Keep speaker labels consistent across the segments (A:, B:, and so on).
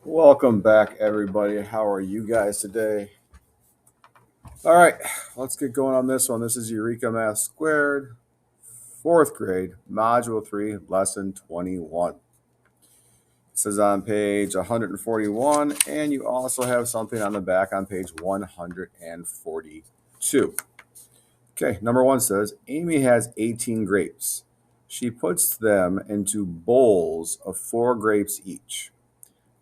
A: Welcome back, everybody. How are you guys today? All right, let's get going on this one. This is Eureka Math Squared, fourth grade, Module 3, Lesson 21. This is on page 141, and you also have something on the back on page 142. Okay, number one says, Amy has 18 grapes. She puts them into bowls of 4 grapes each.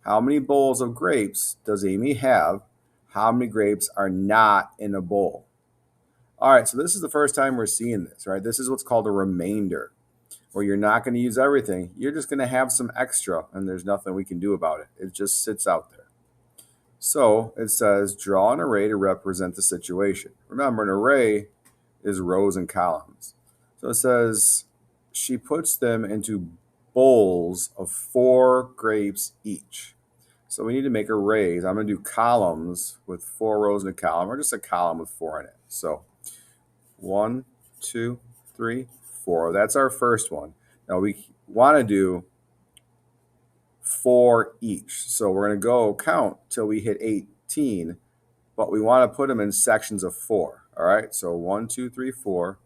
A: How many bowls of grapes does Amy have? How many grapes are not in a bowl? All right, so this is the first time we're seeing this, right? This is what's called a remainder, where you're not going to use everything. You're just going to have some extra, and there's nothing we can do about it. It just sits out there. So it says, draw an array to represent the situation. Remember, an array is rows and columns. So it says, she puts them into bowls of 4 grapes each. So we need to make arrays. I'm going to do columns with 4 rows in a column, or just a column with 4 in it. So 1, 2, 3, 4. That's our first one. Now we want to do 4 each. So we're going to go count till we hit 18, but we want to put them in sections of 4. All right. So 1, 2, 3, 4,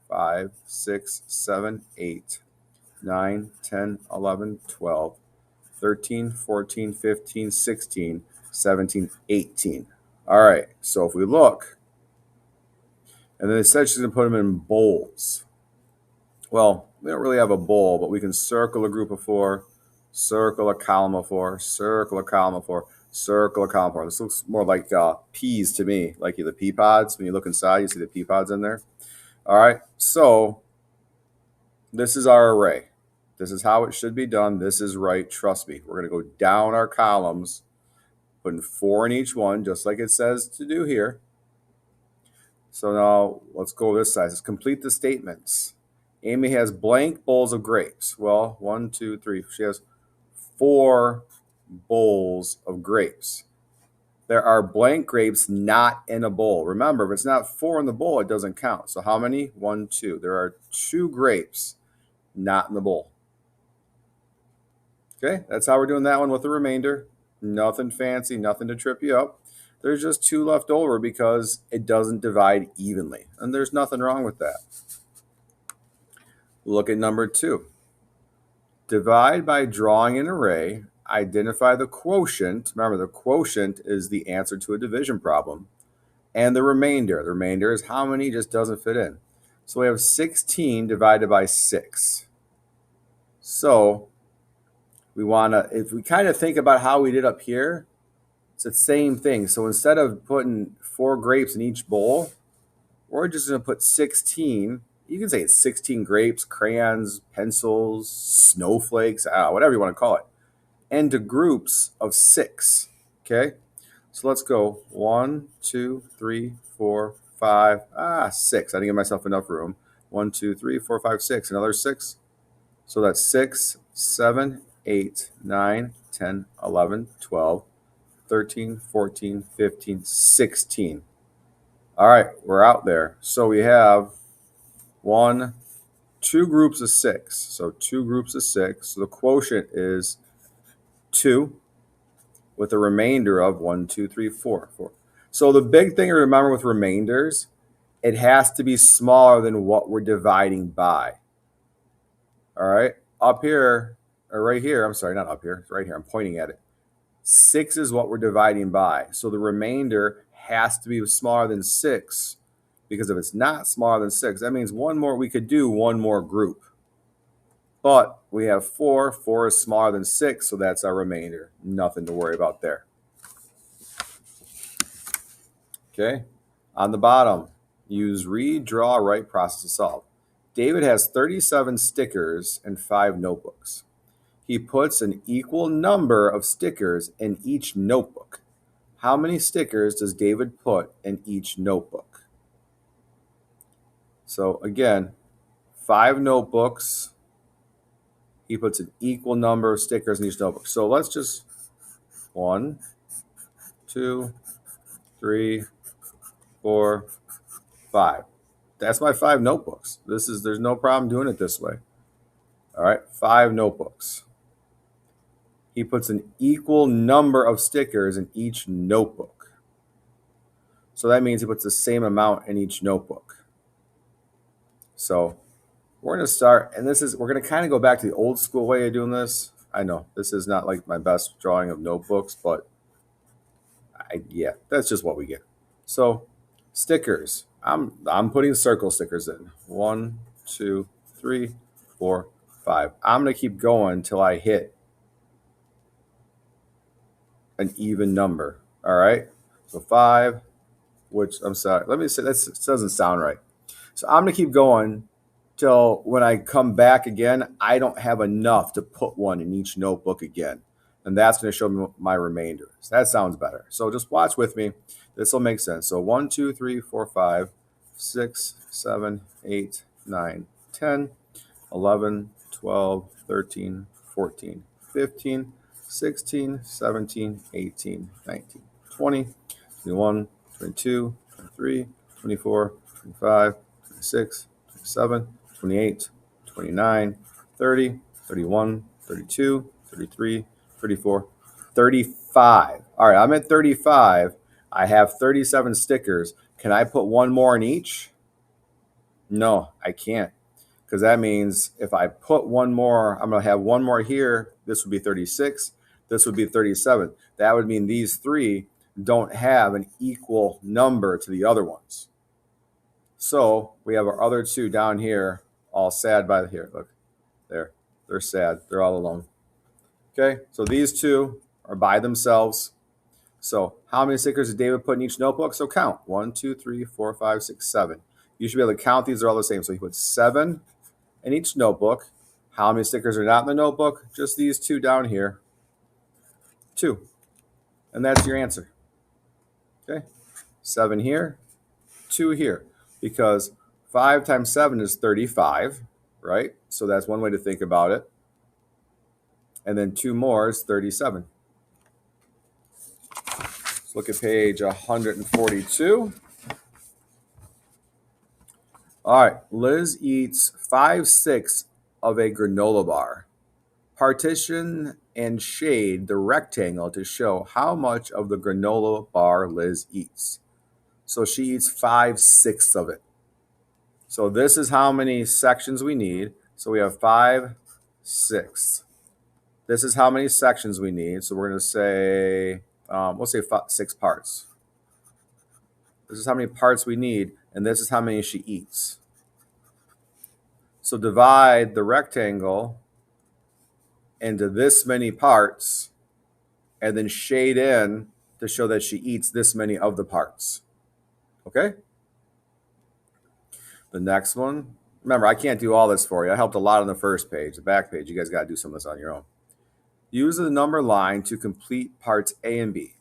A: 5, 6, 7, 8, 9, 10, 11, 12. 13, 14, 15, 16, 17, 18. All right, so if we look, and then it says she's going to put them in bowls. Well, we don't really have a bowl, but we can circle a group of 4, circle a column of 4, circle a column of 4, circle a column of 4. This looks more like peas to me, like the pea pods. When you look inside, you see the pea pods in there. All right, so this is our array. This is how it should be done. This is right. Trust me. We're going to go down our columns, putting 4 in each one, just like it says to do here. So now let's go this side. Let's complete the statements. Amy has blank bowls of grapes. Well, 1, 2, 3. She has 4 bowls of grapes. There are blank grapes not in a bowl. Remember, if it's not 4 in the bowl, it doesn't count. So how many? 1, 2. There are 2 grapes not in the bowl. Okay, that's how we're doing that one with the remainder. Nothing fancy, nothing to trip you up. There's just 2 left over because it doesn't divide evenly. And there's nothing wrong with that. Look at number 2. Divide by drawing an array. Identify the quotient. Remember, the quotient is the answer to a division problem. And the remainder. The remainder is how many just doesn't fit in. So we have 16 divided by 6. So we want to, if we kind of think about how we did up here, it's the same thing. So instead of putting 4 grapes in each bowl, we're just going to put 16. You can say it's 16 grapes, crayons, pencils, snowflakes, whatever you want to call it, into groups of 6. Okay, so let's go 1, 2, 3, 4, 5, 6. I didn't give myself enough room. 1, 2, 3, 4, 5, 6. Another 6. So that's 6, 7, 8, 9, 10, 11, 12, 13, 14, 15, 16. All right, we're out there. So we have 2 groups of 6. So 2 groups of 6. So the quotient is 2 with a remainder of 1, 2, 3, 4. So the big thing to remember with remainders, it has to be smaller than what we're dividing by. All right, up here, or right here, I'm sorry, not up here, it's right here, I'm pointing at it. 6 is what we're dividing by. So the remainder has to be smaller than 6, because if it's not smaller than 6, that means we could do one more group. But we have 4. 4 is smaller than 6, so that's our remainder. Nothing to worry about there. Okay, on the bottom, use read, draw, write process to solve. David has 37 stickers and 5 notebooks. He puts an equal number of stickers in each notebook. How many stickers does David put in each notebook? So again, 5 notebooks. He puts an equal number of stickers in each notebook. So let's just 1, 2, 3, 4, 5. That's my 5 notebooks. There's no problem doing it this way. All right, 5 notebooks. he puts an equal number of stickers in each notebook. So that means he puts the same amount in each notebook. So we're going to start, and we're going to kind of go back to the old school way of doing this. I know this is not like my best drawing of notebooks, but yeah, that's just what we get. So stickers, I'm putting circle stickers in. 1, 2, 3, 4, 5. I'm going to keep going until I hit an even number. All right. So 5, which I'm sorry. Let me say that doesn't sound right. So I'm going to keep going till when I come back again, I don't have enough to put one in each notebook again. And that's going to show me my remainder. So that sounds better. So just watch with me. This will make sense. So 1, 2, 3, 4, 5, 6, 7, 8, 9, 10, 11, 12, 13, 14, 15, 16, 17, 18, 19, 20, 21, 22, 23, 24, 25, 26, 27, 28, 29, 30, 31, 32, 33, 34, 35. All right, I'm at 35. I have 37 stickers. Can I put one more in each? No, I can't. Because that means if I put one more, I'm going to have one more here. This would be 36. This would be 37. That would mean these three don't have an equal number to the other ones. So we have our other two down here, all sad by here. Look, there. They're sad. They're all alone. Okay, so these two are by themselves. So how many stickers did David put in each notebook? So count. 1, 2, 3, 4, 5, 6, 7. You should be able to count these. They're all the same. So he put 7 in each notebook. How many stickers are not in the notebook? Just these two down here. 2. And that's your answer. Okay, 7 here, 2 here. Because 5 times 7 is 35, right? So that's one way to think about it. And then 2 more is 37. Let's look at page 142. All right, Liz eats 5/6 of a granola bar. Partition and shade the rectangle to show how much of the granola bar Liz eats. So she eats 5/6 of it. So this is how many sections we need. So we have 5/6. This is how many sections we need. So we're going to say, let's say 6 parts. This is how many parts we need, and this is how many she eats. So divide the rectangle into this many parts, and then shade in to show that she eats this many of the parts. Okay? The next one, remember, I can't do all this for you. I helped a lot on the first page. The back page, you guys got to do some of this on your own. Use the number line to complete parts A and B.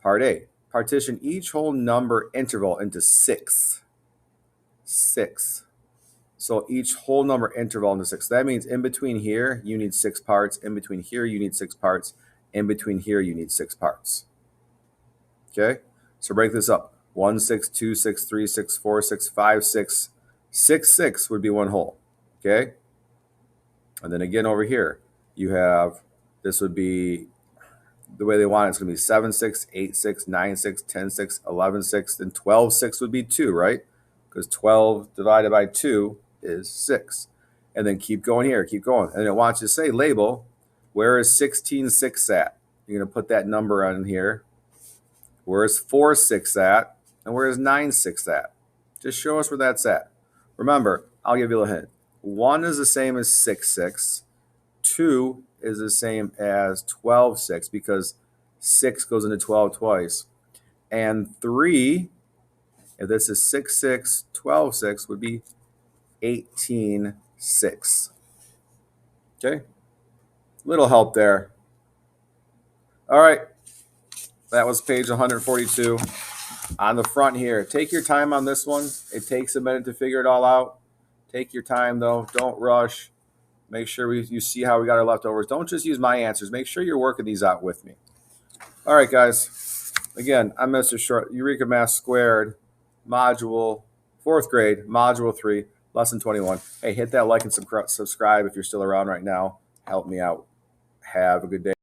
A: Part A, partition each whole number interval into 6. 6. So each whole number interval into 6. That means in between here, you need 6 parts. In between here, you need 6 parts. In between here, you need 6 parts. Okay? So break this up. 1, 6, 2, 6, 3, 6, 4, 6, 5, 6. 6, 6 would be one whole. Okay? And then again over here, you have, this would be, the way they want it, it's going to be 7, 6, 8, 6, 9, 6, 10, 6, 11, 6, then 12, 6 would be 2, right? Because 12 divided by 2 is 6. And then keep going here, keep going. And it wants you to say, label, where is 16, 6 at? You're going to put that number on here. Where is 4, 6 at? And where is 9, 6 at? Just show us where that's at. Remember, I'll give you a hint. 1 is the same as 6, 6. 2 is the same as 12, 6 because 6 goes into 12 twice. And 3, if this is 6, 6, 12, 6, would be 18, 6. Okay? Little help there. All right. That was page 142. On the front here, take your time on this one. It takes a minute to figure it all out. Take your time, though. Don't rush. Make sure you see how we got our leftovers. Don't just use my answers. Make sure you're working these out with me. All right, guys. Again, I'm Mr. Short. Eureka Math Squared, Module 4th grade, Module 3, Lesson 21. Hey, hit that like and subscribe if you're still around right now. Help me out. Have a good day.